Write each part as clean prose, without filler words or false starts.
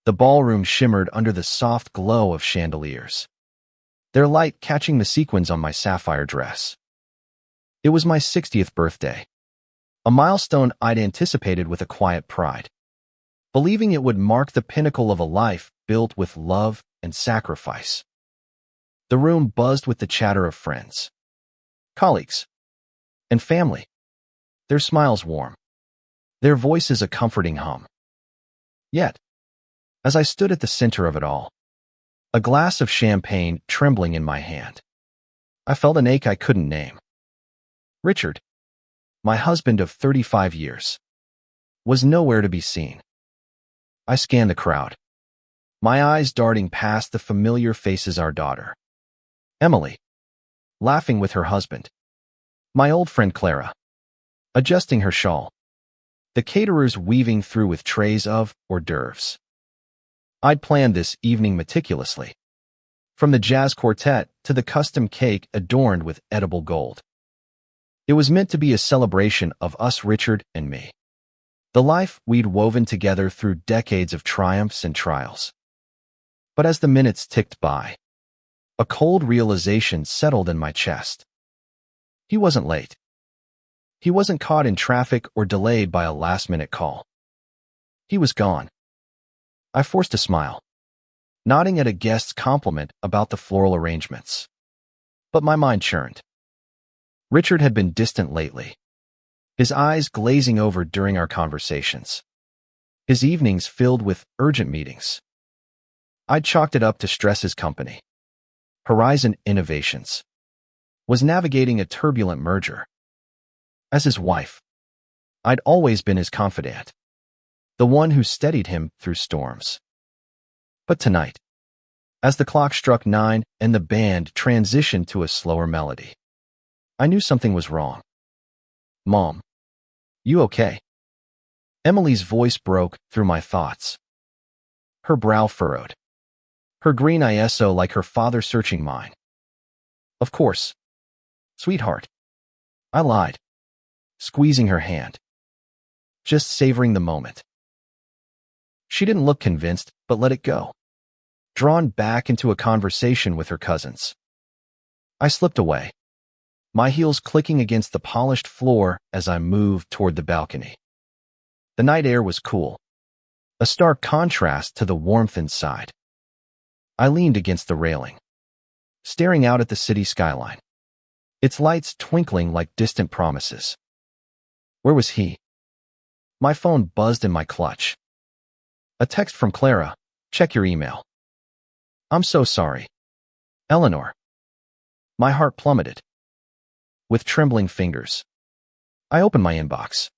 The ballroom shimmered under the soft glow of chandeliers, their light catching the sequins on my sapphire dress. It was my 60th birthday, a milestone I'd anticipated with a quiet pride, believing it would mark the pinnacle of a life built with love and sacrifice. The room buzzed with the chatter of friends, colleagues, and family, their smiles warm, their voices a comforting hum. Yet, as I stood at the center of it all, a glass of champagne trembling in my hand, I felt an ache I couldn't name. Richard, my husband of 35 years, was nowhere to be seen. I scanned the crowd, my eyes darting past the familiar faces: our daughter, Emily, laughing with her husband, my old friend Clara, adjusting her shawl, the caterers weaving through with trays of hors d'oeuvres. I'd planned this evening meticulously, from the jazz quartet to the custom cake adorned with edible gold. It was meant to be a celebration of us, Richard and me, the life we'd woven together through decades of triumphs and trials. But as the minutes ticked by, a cold realization settled in my chest. He wasn't late. He wasn't caught in traffic or delayed by a last-minute call. He was gone. I forced a smile, nodding at a guest's compliment about the floral arrangements. But my mind churned. Richard had been distant lately, his eyes glazing over during our conversations, his evenings filled with urgent meetings. I'd chalked it up to Stress's company, Horizon Innovations, was navigating a turbulent merger. As his wife, I'd always been his confidant, the one who steadied him through storms. But tonight, as the clock struck 9 and the band transitioned to a slower melody, I knew something was wrong. "Mom, you okay?" Emily's voice broke through my thoughts. Her brow furrowed, her green eyes like her father searching mine. "Of course, sweetheart," I lied, squeezing her hand, just savoring the moment. She didn't look convinced, but let it go, drawn back into a conversation with her cousins. I slipped away, my heels clicking against the polished floor as I moved toward the balcony. The night air was cool, a stark contrast to the warmth inside. I leaned against the railing, staring out at the city skyline, its lights twinkling like distant promises. Where was he? My phone buzzed in my clutch. A text from Clara: "Check your email." "I'm so sorry, Eleanor." My heart plummeted. With trembling fingers, I opened my inbox.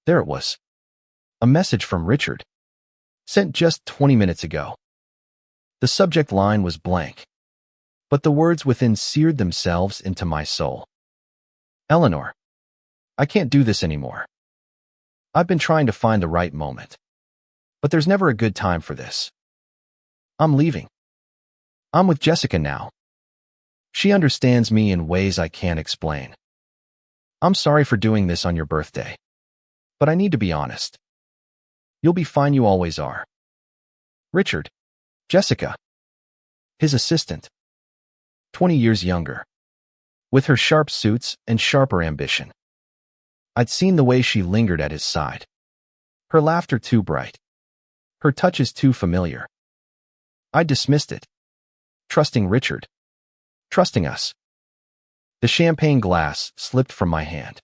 There it was. A message from Richard, sent just 20 minutes ago. The subject line was blank, but the words within seared themselves into my soul. "Eleanor, I can't do this anymore. I've been trying to find the right moment, but there's never a good time for this. I'm leaving. I'm with Jessica now. She understands me in ways I can't explain. I'm sorry for doing this on your birthday, but I need to be honest. You'll be fine, you always are. Richard, Jessica." His assistant, 20 years younger, with her sharp suits and sharper ambition. I'd seen the way she lingered at his side, her laughter too bright, her touches too familiar. I dismissed it, trusting Richard, trusting us. The champagne glass slipped from my hand,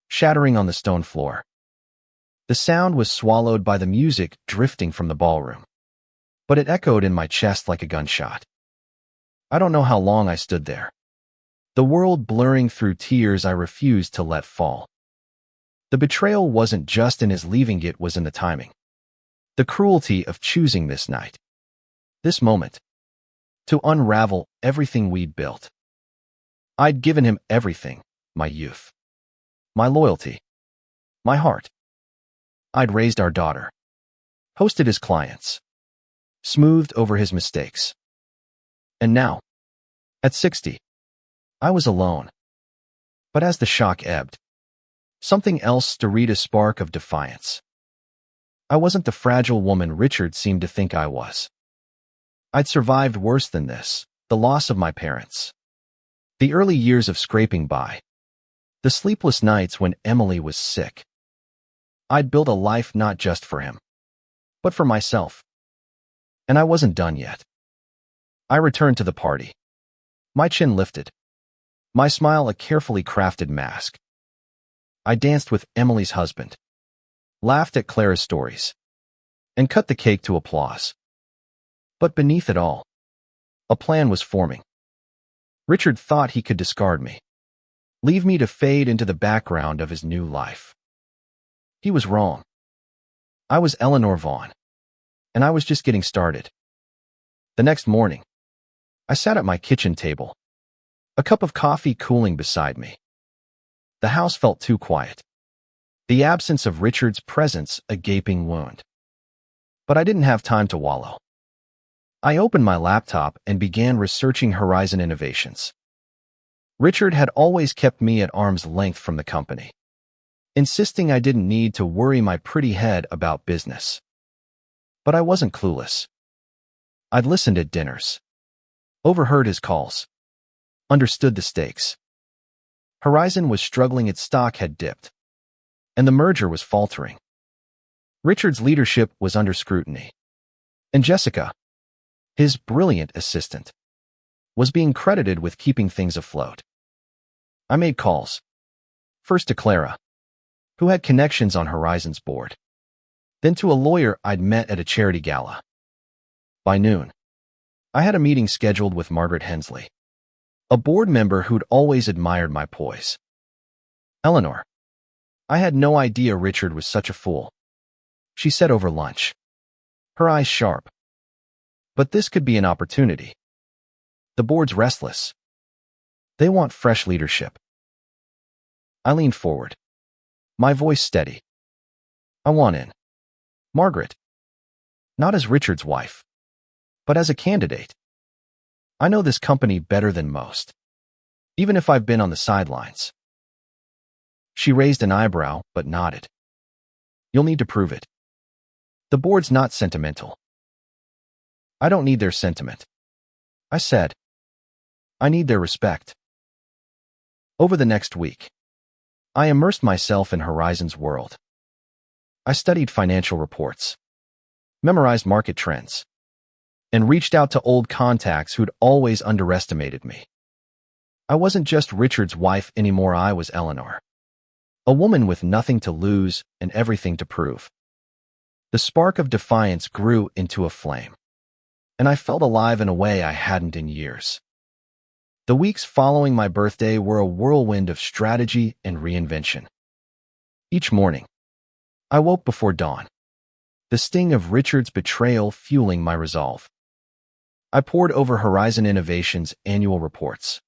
shattering on the stone floor. The sound was swallowed by the music drifting from the ballroom, but it echoed in my chest like a gunshot. I don't know how long I stood there, the world blurring through tears I refused to let fall. The betrayal wasn't just in his leaving, it was in the timing. The cruelty of choosing this night, this moment, to unravel everything we'd built. I'd given him everything: my youth, my loyalty, my heart. I'd raised our daughter, hosted his clients, smoothed over his mistakes. And now, at 60, I was alone. But as the shock ebbed, something else stirred a spark of defiance. I wasn't the fragile woman Richard seemed to think I was. I'd survived worse than this: the loss of my parents, the early years of scraping by, the sleepless nights when Emily was sick. I'd built a life not just for him, but for myself. And I wasn't done yet. I returned to the party, my chin lifted, my smile a carefully crafted mask. I danced with Emily's husband, laughed at Clara's stories, and cut the cake to applause. But beneath it all, a plan was forming. Richard thought he could discard me, leave me to fade into the background of his new life. He was wrong. I was Eleanor Vaughn, and I was just getting started. The next morning, I sat at my kitchen table, a cup of coffee cooling beside me. The house felt too quiet, the absence of Richard's presence a gaping wound. But I didn't have time to wallow. I opened my laptop and began researching Horizon Innovations. Richard had always kept me at arm's length from the company, insisting I didn't need to worry my pretty head about business. But I wasn't clueless. I'd listened at dinners, overheard his calls, understood the stakes. Horizon was struggling, its stock had dipped, and the merger was faltering. Richard's leadership was under scrutiny, and Jessica, his brilliant assistant, was being credited with keeping things afloat. I made calls, first to Clara, who had connections on Horizon's board, then to a lawyer I'd met at a charity gala. By noon, I had a meeting scheduled with Margaret Hensley, a board member who'd always admired my poise. "Eleanor, I had no idea Richard was such a fool," she said over lunch, her eyes sharp. "But this could be an opportunity. The board's restless. They want fresh leadership." I leaned forward, my voice steady. "I want in, Margaret. Not as Richard's wife, but as a candidate. I know this company better than most, even if I've been on the sidelines." She raised an eyebrow, but nodded. "You'll need to prove it. The board's not sentimental." "I don't need their sentiment," I said. "I need their respect." Over the next week, I immersed myself in Horizon's world. I studied financial reports, memorized market trends, and reached out to old contacts who'd always underestimated me. I wasn't just Richard's wife anymore, I was Eleanor, a woman with nothing to lose and everything to prove. The spark of defiance grew into a flame, and I felt alive in a way I hadn't in years. The weeks following my birthday were a whirlwind of strategy and reinvention. Each morning, I woke before dawn, the sting of Richard's betrayal fueling my resolve. I pored over Horizon Innovations' annual reports,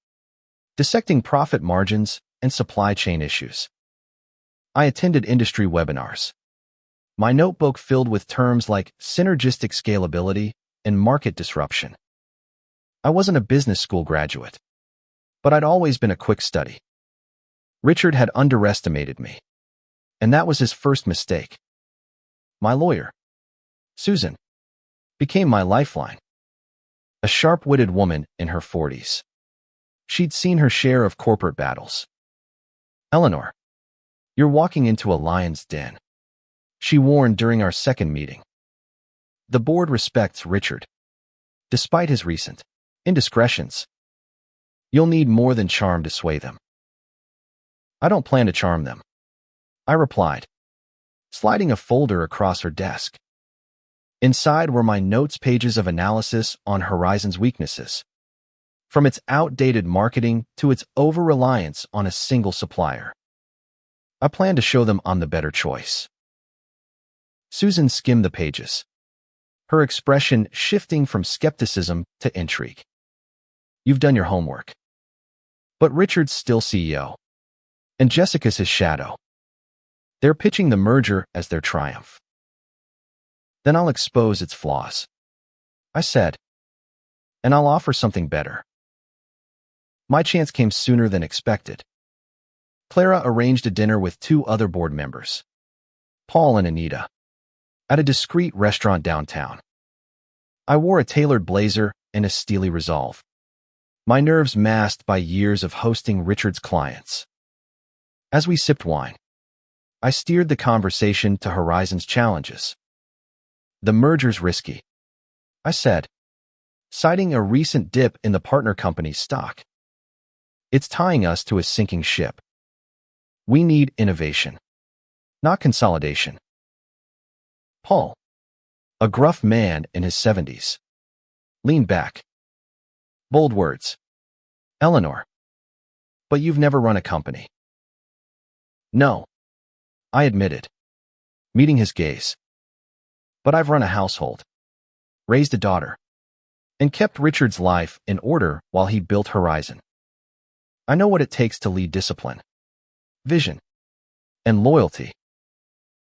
dissecting profit margins and supply chain issues. I attended industry webinars, my notebook filled with terms like synergistic scalability and market disruption. I wasn't a business school graduate, but I'd always been a quick study. Richard had underestimated me, and that was his first mistake. My lawyer, Susan, became my lifeline. A sharp-witted woman in her 40s. She'd seen her share of corporate battles. "Eleanor, you're walking into a lion's den," she warned during our second meeting. "The board respects Richard, despite his recent indiscretions. You'll need more than charm to sway them." "I don't plan to charm them," I replied, sliding a folder across her desk. Inside were my notes pages of analysis on Horizon's weaknesses, from its outdated marketing to its over-reliance on a single supplier. I planned to show them I'm the better choice. Susan skimmed the pages, her expression shifting from skepticism to intrigue. "You've done your homework. But Richard's still CEO, and Jessica's his shadow. They're pitching the merger as their triumph. Then I'll expose its flaws," I said, "and I'll offer something better." My chance came sooner than expected. Clara arranged a dinner with 2 other board members, Paul and Anita. at a discreet restaurant downtown. I wore a tailored blazer and a steely resolve, my nerves masked by years of hosting Richard's clients. As we sipped wine, I steered the conversation to Horizon's challenges. The merger's risky, I said, citing a recent dip in the partner company's stock. It's tying us to a sinking ship. We need innovation, not consolidation. Paul, a gruff man in his 70s, leaned back. Bold words. Eleanor. But you've never run a company. No, I admitted, meeting his gaze. But I've run a household, raised a daughter, and kept Richard's life in order while he built Horizon. I know what it takes to lead discipline, vision, and loyalty.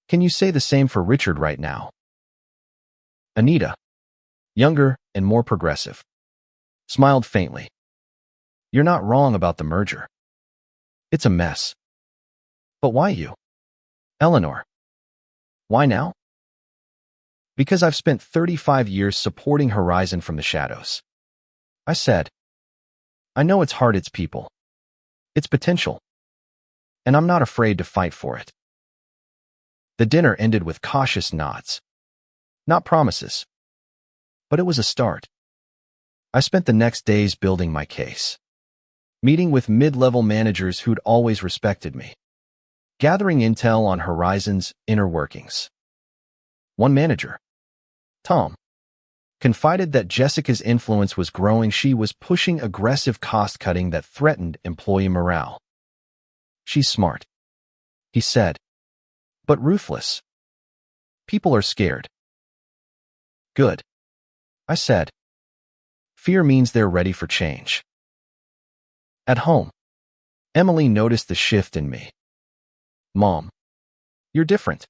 Can you say the same for Richard right now? Anita, younger and more progressive, smiled faintly. You're not wrong about the merger. It's a mess. But why you? Eleanor. Why now? Because I've spent 35 years supporting Horizon from the shadows. I said, I know it's hard, its people, its potential, and I'm not afraid to fight for it. The dinner ended with cautious nods. Not promises, but it was a start. I spent the next days building my case, meeting with mid-level managers who'd always respected me, gathering intel on Horizon's inner workings. One manager, Tom, confided that Jessica's influence was growing. She was pushing aggressive cost-cutting that threatened employee morale. She's smart, he said, but ruthless. People are scared. Good, I said. Fear means they're ready for change. At home, Emily noticed the shift in me. Mom, you're different,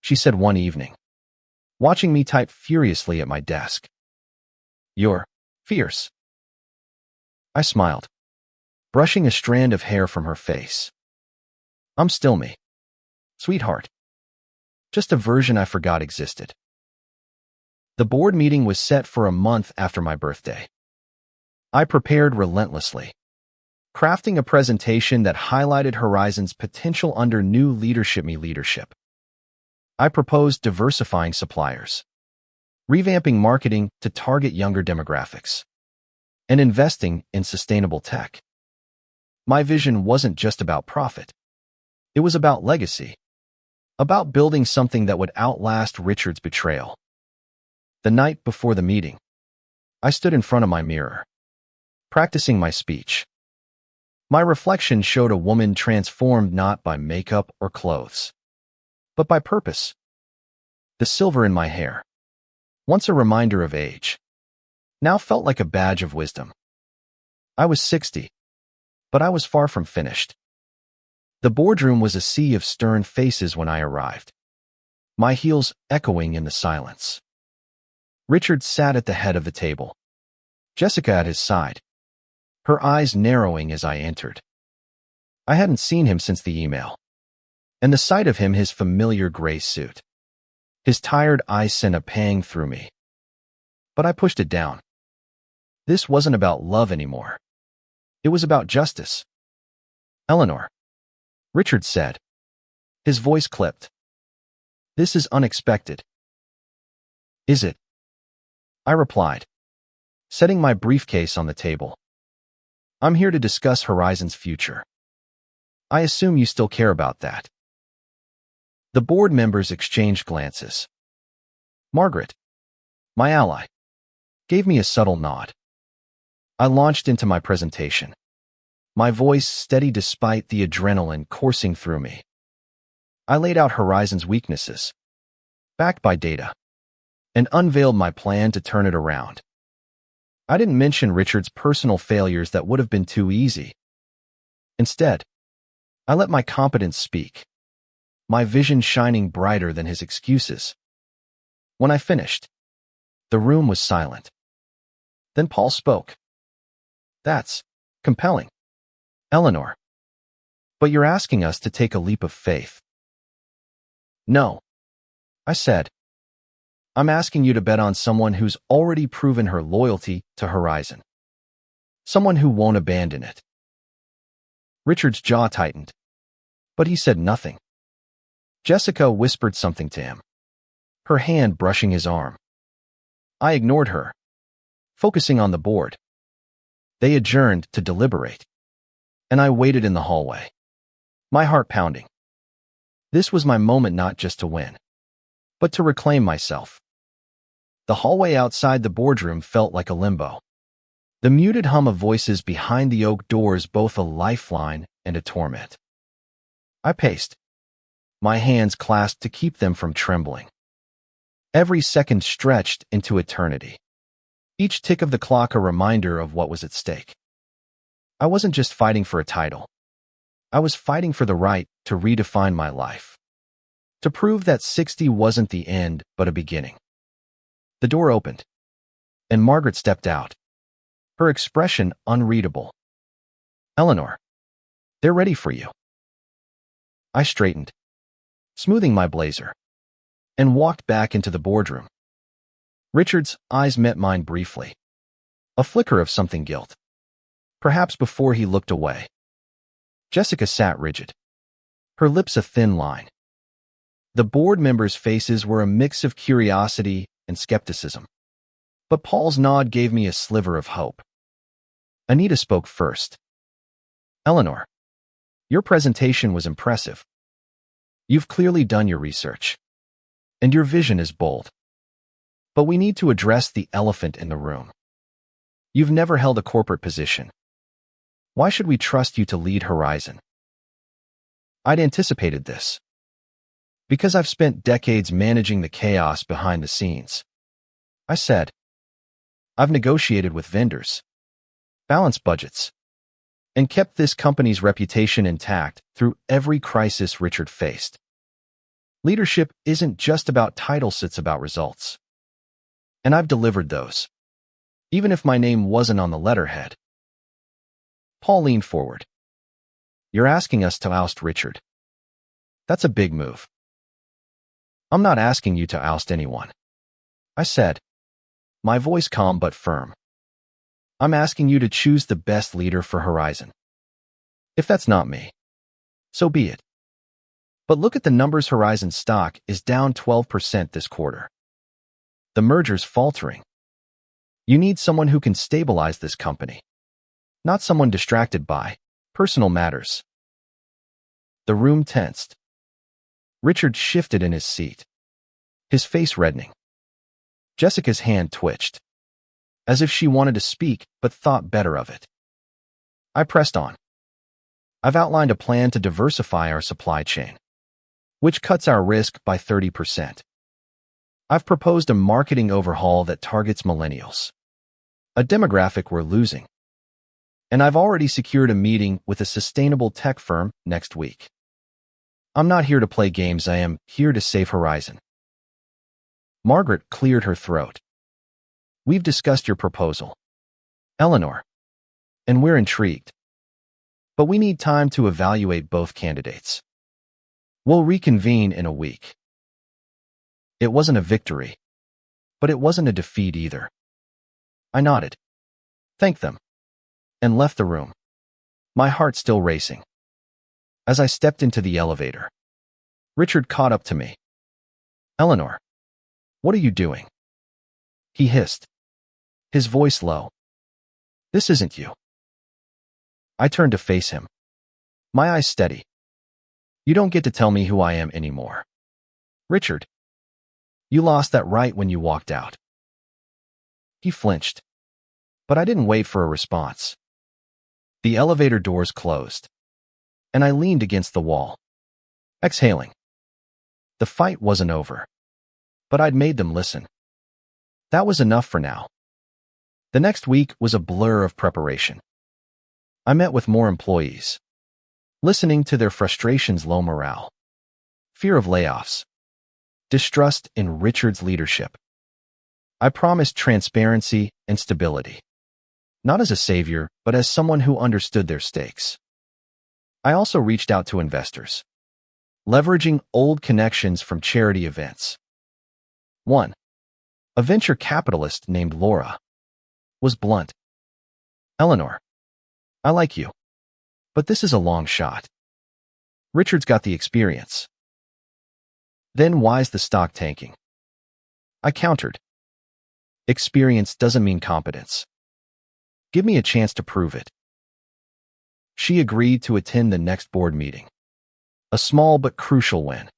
she said one evening, watching me type furiously at my desk. You're fierce. I smiled, brushing a strand of hair from her face. I'm still me, sweetheart. Just a version I forgot existed. The board meeting was set for a month after my birthday. I prepared relentlessly, crafting a presentation that highlighted Horizon's potential under new leadership. I proposed diversifying suppliers, revamping marketing to target younger demographics, and investing in sustainable tech. My vision wasn't just about profit. It was about legacy, about building something that would outlast Richard's betrayal. The night before the meeting, I stood in front of my mirror, practicing my speech. My reflection showed a woman transformed not by makeup or clothes, but by purpose. The silver in my hair, once a reminder of age, now felt like a badge of wisdom. I was 60, but I was far from finished. The boardroom was a sea of stern faces when I arrived, my heels echoing in the silence. Richard sat at the head of the table, Jessica at his side, her eyes narrowing as I entered. I hadn't seen him since the email, and the sight of him, his familiar gray suit, his tired eyes sent a pang through me. But I pushed it down. This wasn't about love anymore. It was about justice. Eleanor, Richard said, his voice clipped. This is unexpected. Is it? I replied, setting my briefcase on the table. I'm here to discuss Horizon's future. I assume you still care about that. The board members exchanged glances. Margaret, my ally, gave me a subtle nod. I launched into my presentation, my voice steady despite the adrenaline coursing through me. I laid out Horizon's weaknesses, backed by data, and unveiled my plan to turn it around. I didn't mention Richard's personal failures that would have been too easy. Instead, I let my competence speak, my vision shining brighter than his excuses. When I finished, the room was silent. Then Paul spoke. That's compelling, Eleanor. But you're asking us to take a leap of faith. No, I said. I'm asking you to bet on someone who's already proven her loyalty to Horizon. Someone who won't abandon it. Richard's jaw tightened, but he said nothing. Jessica whispered something to him, her hand brushing his arm. I ignored her, focusing on the board. They adjourned to deliberate, and I waited in the hallway, my heart pounding. This was my moment not just to win, but to reclaim myself. The hallway outside the boardroom felt like a limbo. The muted hum of voices behind the oak doors both a lifeline and a torment. I paced, my hands clasped to keep them from trembling. Every second stretched into eternity. Each tick of the clock a reminder of what was at stake. I wasn't just fighting for a title. I was fighting for the right to redefine my life. To prove that 60 wasn't the end, but a beginning. The door opened, and Margaret stepped out, her expression unreadable. Eleanor, they're ready for you. I straightened, smoothing my blazer, and walked back into the boardroom. Richard's eyes met mine briefly, a flicker of something guilt, perhaps before he looked away. Jessica sat rigid, her lips a thin line. The board members' faces were a mix of curiosity and skepticism, but Paul's nod gave me a sliver of hope. Anita spoke first. Eleanor, your presentation was impressive. You've clearly done your research, and your vision is bold. But we need to address the elephant in the room. You've never held a corporate position. Why should we trust you to lead Horizon? I'd anticipated this. Because I've spent decades managing the chaos behind the scenes. I said, I've negotiated with vendors, balanced budgets, and kept this company's reputation intact through every crisis Richard faced. Leadership isn't just about titles, it's about results. And I've delivered those, even if my name wasn't on the letterhead. Paul leaned forward. You're asking us to oust Richard. That's a big move. I'm not asking you to oust anyone, I said, my voice calm but firm. I'm asking you to choose the best leader for Horizon. If that's not me, so be it. But look at the numbers. Horizon stock is down 12% this quarter. The merger's faltering. You need someone who can stabilize this company, not someone distracted by personal matters. The room tensed. Richard shifted in his seat, his face reddening. Jessica's hand twitched, as if she wanted to speak but thought better of it. I pressed on. I've outlined a plan to diversify our supply chain, which cuts our risk by 30%. I've proposed a marketing overhaul that targets millennials, a demographic we're losing. And I've already secured a meeting with a sustainable tech firm next week. I'm not here to play games, I am here to save Horizon. Margaret cleared her throat. We've discussed your proposal, Eleanor, and we're intrigued. But we need time to evaluate both candidates. We'll reconvene in a week. It wasn't a victory, but it wasn't a defeat either. I nodded, thanked them, and left the room, my heart still racing. As I stepped into the elevator, Richard caught up to me. Eleanor, what are you doing? He hissed, his voice low. This isn't you. I turned to face him, my eyes steady. You don't get to tell me who I am anymore. Richard, you lost that right when you walked out. He flinched, but I didn't wait for a response. The elevator doors closed, and I leaned against the wall, exhaling. The fight wasn't over, but I'd made them listen. That was enough for now. The next week was a blur of preparation. I met with more employees, listening to their frustrations, low morale, fear of layoffs, distrust in Richard's leadership. I promised transparency and stability, not as a savior, but as someone who understood their stakes. I also reached out to investors, leveraging old connections from charity events. 1. A venture capitalist named Laura was blunt. Eleanor, I like you, but this is a long shot. Richard's got the experience. Then why's the stock tanking? I countered. Experience doesn't mean competence. Give me a chance to prove it. She agreed to attend the next board meeting. A small but crucial win.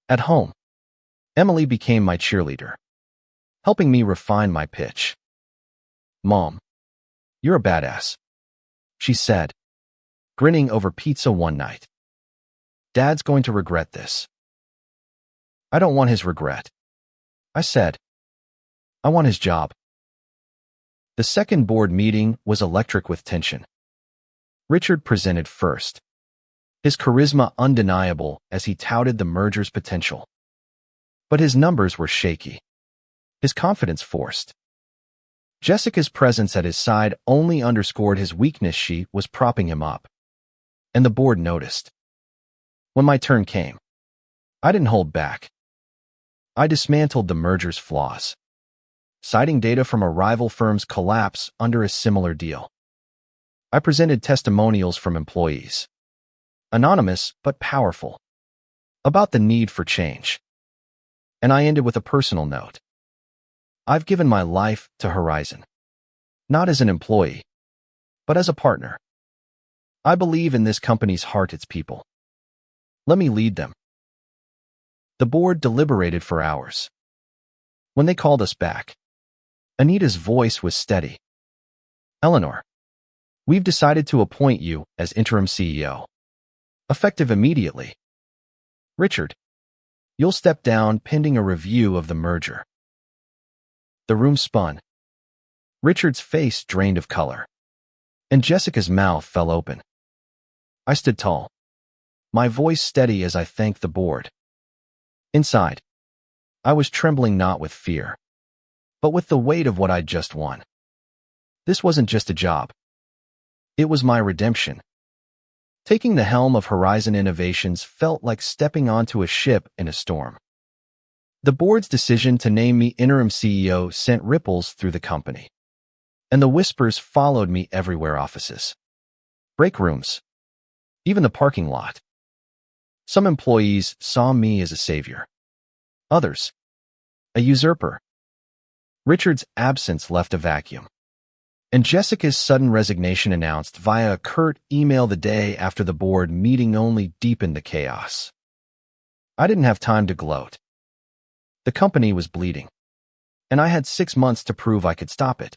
At home, Emily became my cheerleader, helping me refine my pitch. Mom, you're a badass, she said, grinning over pizza one night. Dad's going to regret this. I don't want his regret, I said. I want his job. The second board meeting was electric with tension. Richard presented first, his charisma undeniable as he touted the merger's potential. But his numbers were shaky, his confidence forced. Jessica's presence at his side only underscored his weakness. She was propping him up, and the board noticed. When my turn came, I didn't hold back. I dismantled the merger's flaws, citing data from a rival firm's collapse under a similar deal. I presented testimonials from employees, anonymous but powerful, about the need for change. And I ended with a personal note. I've given my life to Horizon, not as an employee, but as a partner. I believe in this company's heart, its people. Let me lead them. The board deliberated for hours. When they called us back, Anita's voice was steady. Eleanor, we've decided to appoint you as interim CEO, effective immediately. Richard, you'll step down pending a review of the merger. The room spun. Richard's face drained of color, and Jessica's mouth fell open. I stood tall, my voice steady as I thanked the board. Inside, I was trembling not with fear, but with the weight of what I'd just won. This wasn't just a job. It was my redemption. Taking the helm of Horizon Innovations felt like stepping onto a ship in a storm. The board's decision to name me interim CEO sent ripples through the company, and the whispers followed me everywhere: offices, break rooms, even the parking lot. Some employees saw me as a savior. Others, a usurper. Richard's absence left a vacuum, and Jessica's sudden resignation announced via a curt email the day after the board meeting only deepened the chaos. I didn't have time to gloat. The company was bleeding, and I had 6 months to prove I could stop it.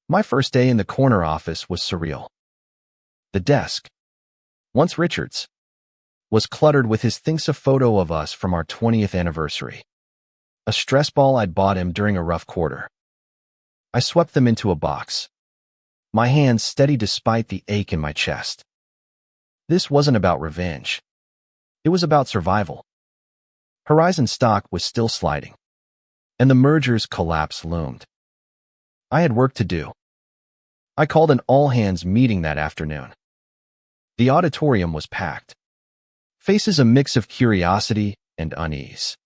My first day in the corner office was surreal. The desk, once Richard's, was cluttered with his thinks a photo of us from our 20th anniversary, a stress ball I'd bought him during a rough quarter. I swept them into a box, my hands steady despite the ache in my chest. This wasn't about revenge. It was about survival. Horizon stock was still sliding, and the merger's collapse loomed. I had work to do. I called an all-hands meeting that afternoon. The auditorium was packed, faces a mix of curiosity and unease.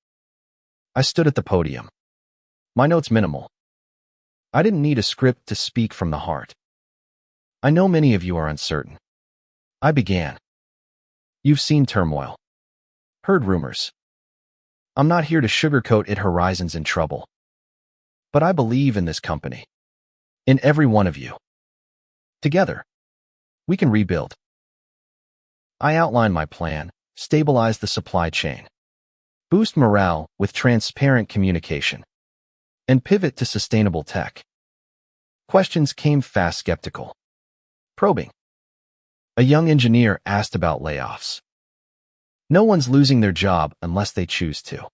I stood at the podium, my notes minimal. I didn't need a script to speak from the heart. I know many of you are uncertain. I began. You've seen turmoil, heard rumors. I'm not here to sugarcoat it. Horizon's in trouble. But I believe in this company, in every one of you. Together, we can rebuild. I outlined my plan: stabilize the supply chain, boost morale with transparent communication, and pivot to sustainable tech. Questions came fast: skeptical, probing. A young engineer asked about layoffs. No one's losing their job unless they choose to,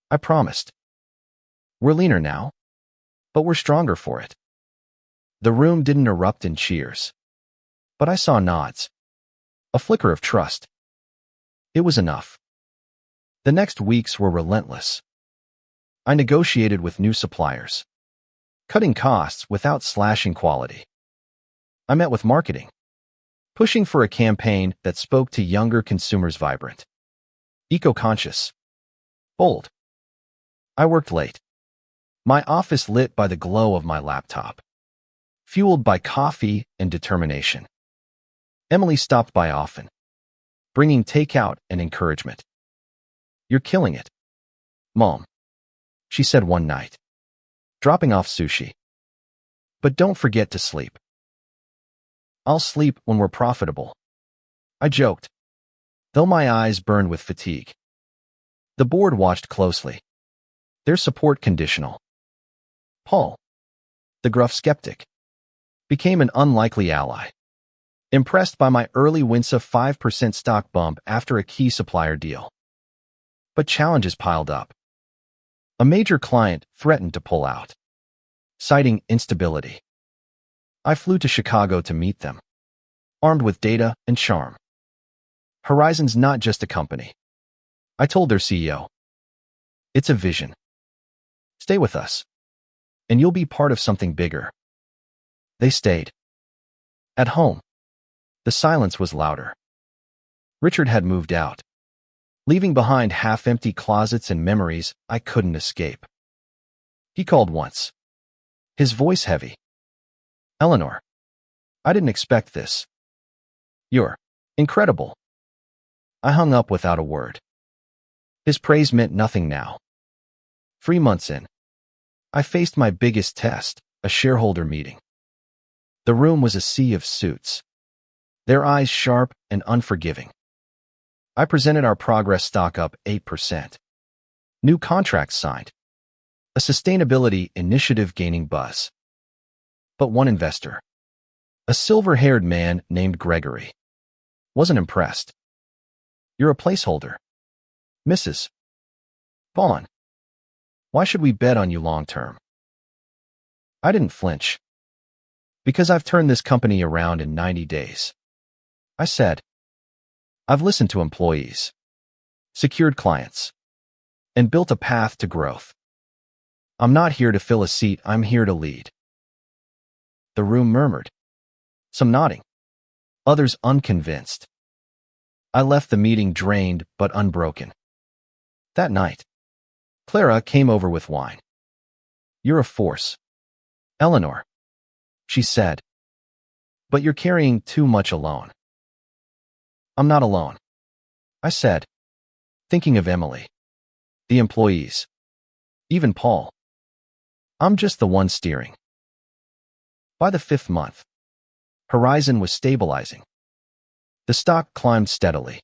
I promised. We're leaner now, but we're stronger for it. The room didn't erupt in cheers, but I saw nods, a flicker of trust. It was enough. The next weeks were relentless. I negotiated with new suppliers, cutting costs without slashing quality. I met with marketing, pushing for a campaign that spoke to younger consumers: vibrant, eco-conscious, bold. I worked late. My office lit by the glow of my laptop, fueled by coffee and determination. Emily stopped by often, bringing takeout and encouragement. "You're killing it, Mom," she said one night, dropping off sushi. "But don't forget to sleep." "I'll sleep when we're profitable," I joked, though my eyes burned with fatigue. The board watched closely, their support conditional. Paul, the gruff skeptic, became an unlikely ally, impressed by my early wins of 5% stock bump after a key supplier deal. But challenges piled up. A major client threatened to pull out, citing instability. I flew to Chicago to meet them, armed with data and charm. "Horizon's not just a company," I told their CEO. "It's a vision. Stay with us, and you'll be part of something bigger." They stayed. At home, the silence was louder. Richard had moved out, leaving behind half-empty closets and memories I couldn't escape. He called once, his voice heavy. "Eleanor, I didn't expect this. You're incredible." I hung up without a word. His praise meant nothing now. 3 months in, I faced my biggest test, a shareholder meeting. The room was a sea of suits, their eyes sharp and unforgiving. I presented our progress, stock up 8%. New contracts signed. A sustainability initiative gaining buzz. But one investor, a silver-haired man named Gregory, wasn't impressed. "You're a placeholder, Mrs. Bond. Why should we bet on you long-term?" I didn't flinch. "Because I've turned this company around in 90 days. I said. "I've listened to employees, secured clients, and built a path to growth. I'm not here to fill a seat, I'm here to lead." The room murmured, some nodding, others unconvinced. I left the meeting drained but unbroken. That night, Clara came over with wine. "You're a force, Eleanor," she said. "But you're carrying too much alone." "I'm not alone," I said, thinking of Emily, the employees, even Paul. "I'm just the one steering." By the 5th month, Horizon was stabilizing. The stock climbed steadily,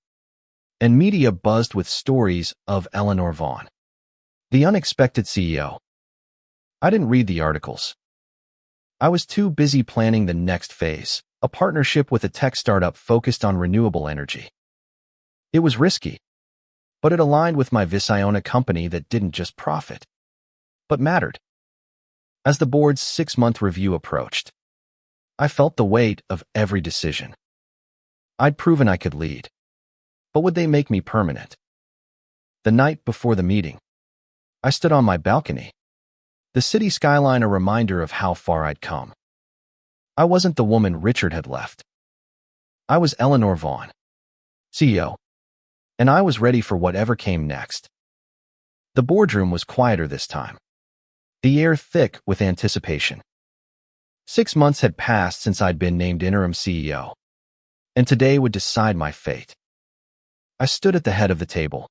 and media buzzed with stories of Eleanor Vaughn, the unexpected CEO. I didn't read the articles. I was too busy planning the next phase, a partnership with a tech startup focused on renewable energy. It was risky, but it aligned with my vision. I own a company that didn't just profit, but mattered. As the board's 6-month review approached, I felt the weight of every decision. I'd proven I could lead, but would they make me permanent? The night before the meeting, I stood on my balcony, the city skyline a reminder of how far I'd come. I wasn't the woman Richard had left. I was Eleanor Vaughn, CEO, and I was ready for whatever came next. The boardroom was quieter this time, the air thick with anticipation. 6 months had passed since I'd been named interim CEO, and today would decide my fate. I stood at the head of the table,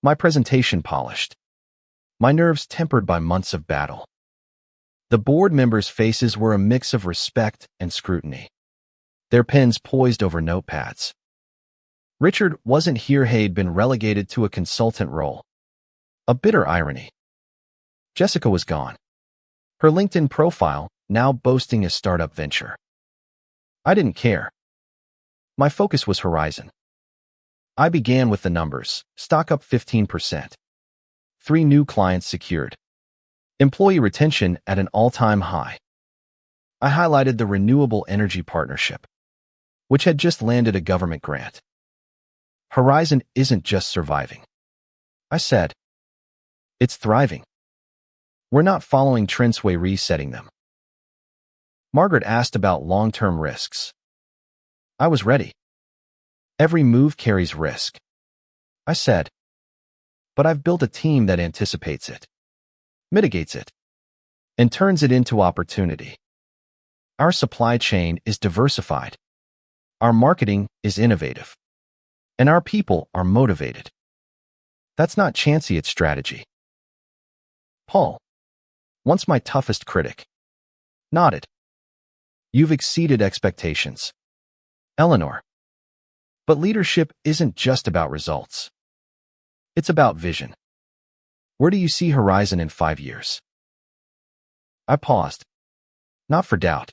my presentation polished, my nerves tempered by months of battle. The board members' faces were a mix of respect and scrutiny, their pens poised over notepads. Richard wasn't here. He'd been relegated to a consultant role, a bitter irony. Jessica was gone, her LinkedIn profile now boasting a startup venture. I didn't care. My focus was Horizon. I began with the numbers, stock up 15%. 3 new clients secured. Employee retention at an all-time high. I highlighted the renewable energy partnership, which had just landed a government grant. Horizon isn't just surviving, I said. It's thriving. We're not following trends, we're resetting them. Margaret asked about long-term risks. I was ready. Every move carries risk, I said. But I've built a team that anticipates it. mitigates it, and turns it into opportunity. Our supply chain is diversified. Our marketing is innovative. And our people are motivated. That's not chancy, it's strategy. Paul, once my toughest critic, nodded. You've exceeded expectations. Eleanor. But leadership isn't just about results. It's about vision. Where do you see Horizon in 5 years? I paused, not for doubt,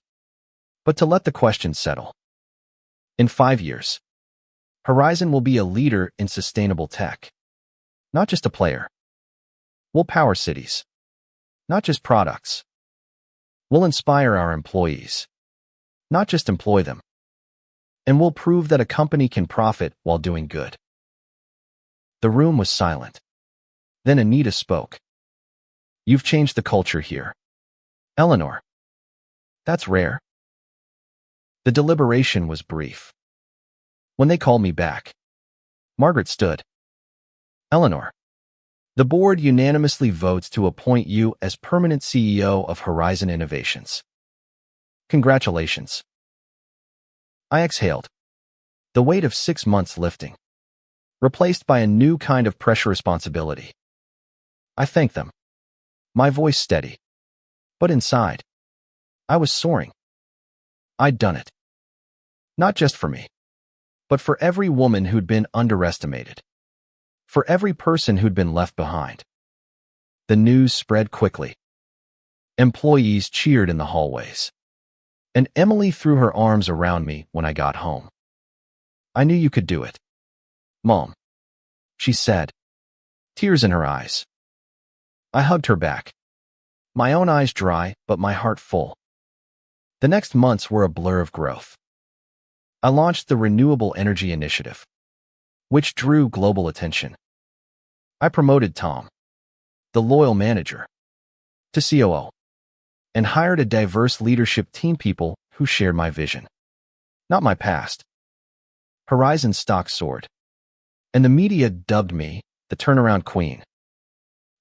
but to let the question settle. In 5 years, Horizon will be a leader in sustainable tech, not just a player. We'll power cities, not just products. We'll inspire our employees, not just employ them. And we'll prove that a company can profit while doing good. The room was silent. Then Anita spoke. You've changed the culture here. Eleanor. That's rare. The deliberation was brief. When they called me back, Margaret stood. Eleanor. The board unanimously votes to appoint you as permanent CEO of Horizon Innovations. Congratulations. I exhaled, the weight of 6 months lifting, replaced by a new kind of pressure responsibility. I thanked them, my voice steady. But inside, I was soaring. I'd done it. Not just for me, but for every woman who'd been underestimated. For every person who'd been left behind. The news spread quickly. Employees cheered in the hallways. And Emily threw her arms around me when I got home. I knew you could do it, Mom, she said, tears in her eyes. I hugged her back, my own eyes dry but my heart full. The next months were a blur of growth. I launched the Renewable Energy Initiative, which drew global attention. I promoted Tom, the loyal manager, to COO, and hired a diverse leadership team, people who shared my vision, not my past. Horizon stock soared, and the media dubbed me the turnaround queen.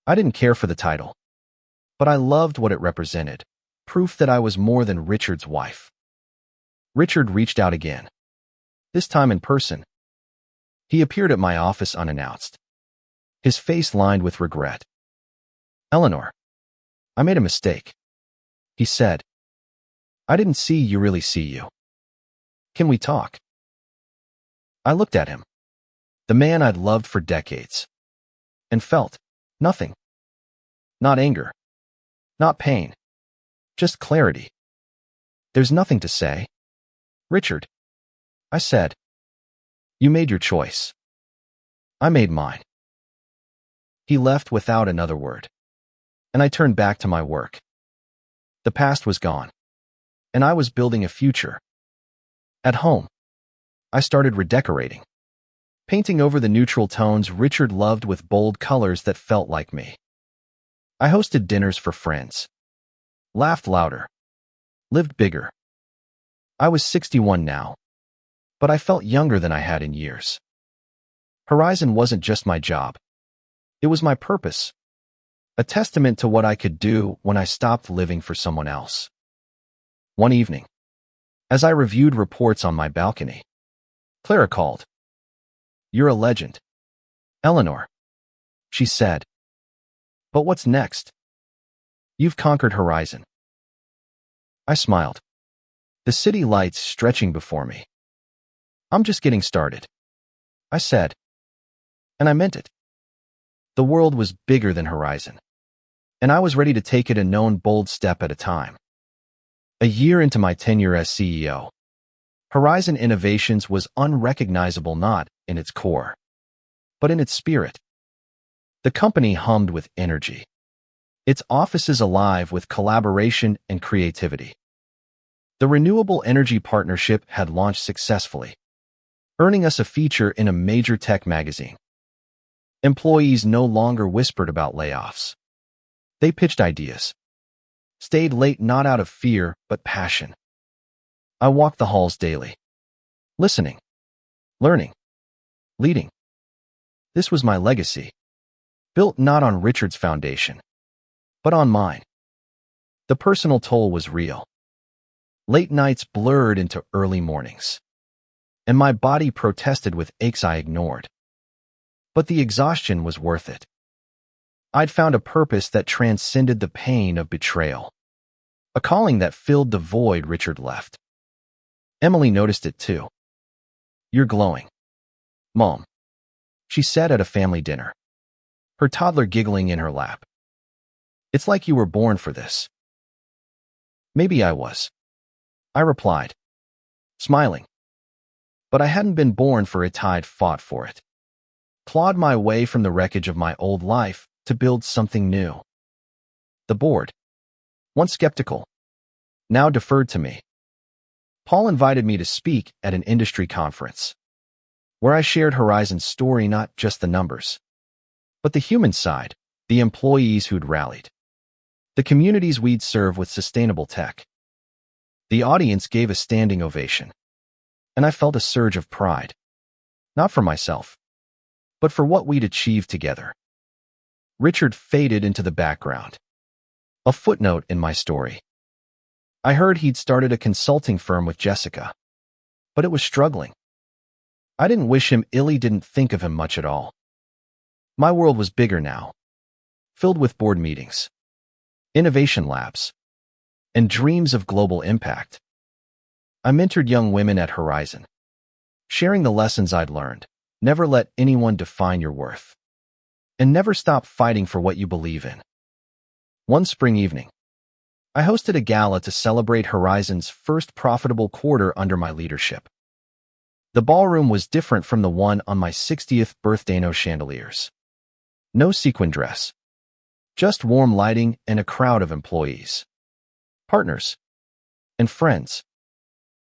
I didn't care for the title, but I loved what it represented, proof that I was more than Richard's wife. Richard reached out again, this time in person. He appeared at my office unannounced, his face lined with regret. Eleanor, I made a mistake, he said. I didn't see you really see you. Can we talk? I looked at him, the man I'd loved for decades, and felt nothing. Not anger, not pain, just clarity. There's nothing to say. Richard, I said. You made your choice. I made mine. He left without another word, and I turned back to my work. The past was gone, and I was building a future. At home, I started redecorating, painting over the neutral tones Richard loved with bold colors that felt like me. I hosted dinners for friends, laughed louder, lived bigger. I was 61 now, but I felt younger than I had in years. Horizon wasn't just my job. It was my purpose, a testament to what I could do when I stopped living for someone else. One evening, as I reviewed reports on my balcony, Clara called. You're a legend, Eleanor, she said. But what's next? You've conquered Horizon. I smiled, the city lights stretching before me. I'm just getting started, I said. And I meant it. The world was bigger than Horizon, and I was ready to take it a known bold step at a time. A year into my tenure as CEO, Horizon Innovations was unrecognizable not in its core, but in its spirit. The company hummed with energy, its offices alive with collaboration and creativity. The Renewable Energy Partnership had launched successfully, earning us a feature in a major tech magazine. Employees no longer whispered about layoffs. They pitched ideas, stayed late not out of fear but passion. I walked the halls daily, listening, learning, leading. This was my legacy, built not on Richard's foundation, but on mine. The personal toll was real. Late nights blurred into early mornings, and my body protested with aches I ignored. But the exhaustion was worth it. I'd found a purpose that transcended the pain of betrayal, a calling that filled the void Richard left. Emily noticed it too. "You're glowing, Mom," she said at a family dinner, her toddler giggling in her lap. "It's like you were born for this." Maybe I was, I replied, smiling. But I hadn't been born for it. I'd fought for it, clawed my way from the wreckage of my old life to build something new. The board, once skeptical, now deferred to me. Paul invited me to speak at an industry conference, where I shared Horizon's story, not just the numbers, but the human side, the employees who'd rallied, the communities we'd serve with sustainable tech. The audience gave a standing ovation, and I felt a surge of pride, not for myself, but for what we'd achieved together. Richard faded into the background, a footnote in my story. I heard he'd started a consulting firm with Jessica, but it was struggling. I didn't wish him ill. He didn't think of him much at all. My world was bigger now, filled with board meetings, innovation labs, and dreams of global impact. I mentored young women at Horizon, sharing the lessons I'd learned. Never let anyone define your worth, and never stop fighting for what you believe in. One spring evening, I hosted a gala to celebrate Horizon's first profitable quarter under my leadership. The ballroom was different from the one on my 60th birthday. No chandeliers, no sequin dress, just warm lighting and a crowd of employees, partners, and friends.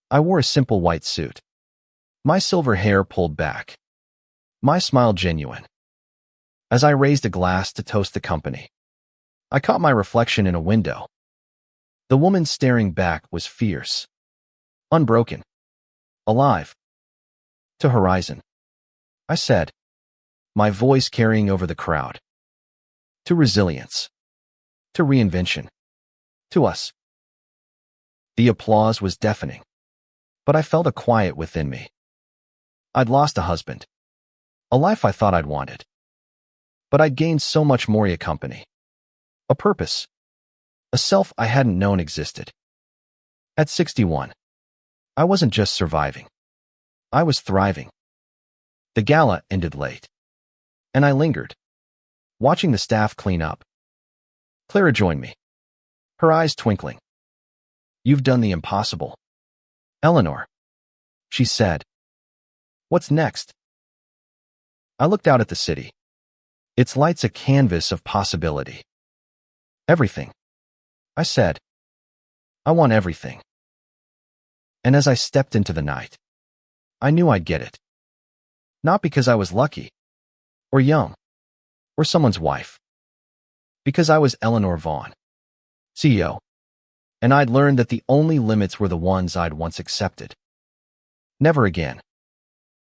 I wore a simple white suit, my silver hair pulled back, my smile genuine. As I raised a glass to toast the company, I caught my reflection in a window. The woman staring back was fierce, unbroken, alive. "To Horizon," I said, my voice carrying over the crowd. "To resilience, to reinvention, to us." The applause was deafening, but I felt a quiet within me. I'd lost a husband, a life I thought I'd wanted, but I'd gained so much more: a company, a purpose, a self I hadn't known existed. At 61, I wasn't just surviving, I was thriving. The gala ended late, and I lingered, watching the staff clean up. Clara joined me, her eyes twinkling. "You've done the impossible, Eleanor," she said. "What's next?" I looked out at the city, its lights a canvas of possibility. "Everything," I said. "I want everything." And as I stepped into the night, I knew I'd get it. Not because I was lucky, or young, or someone's wife. Because I was Eleanor Vaughn, CEO, and I'd learned that the only limits were the ones I'd once accepted. Never again.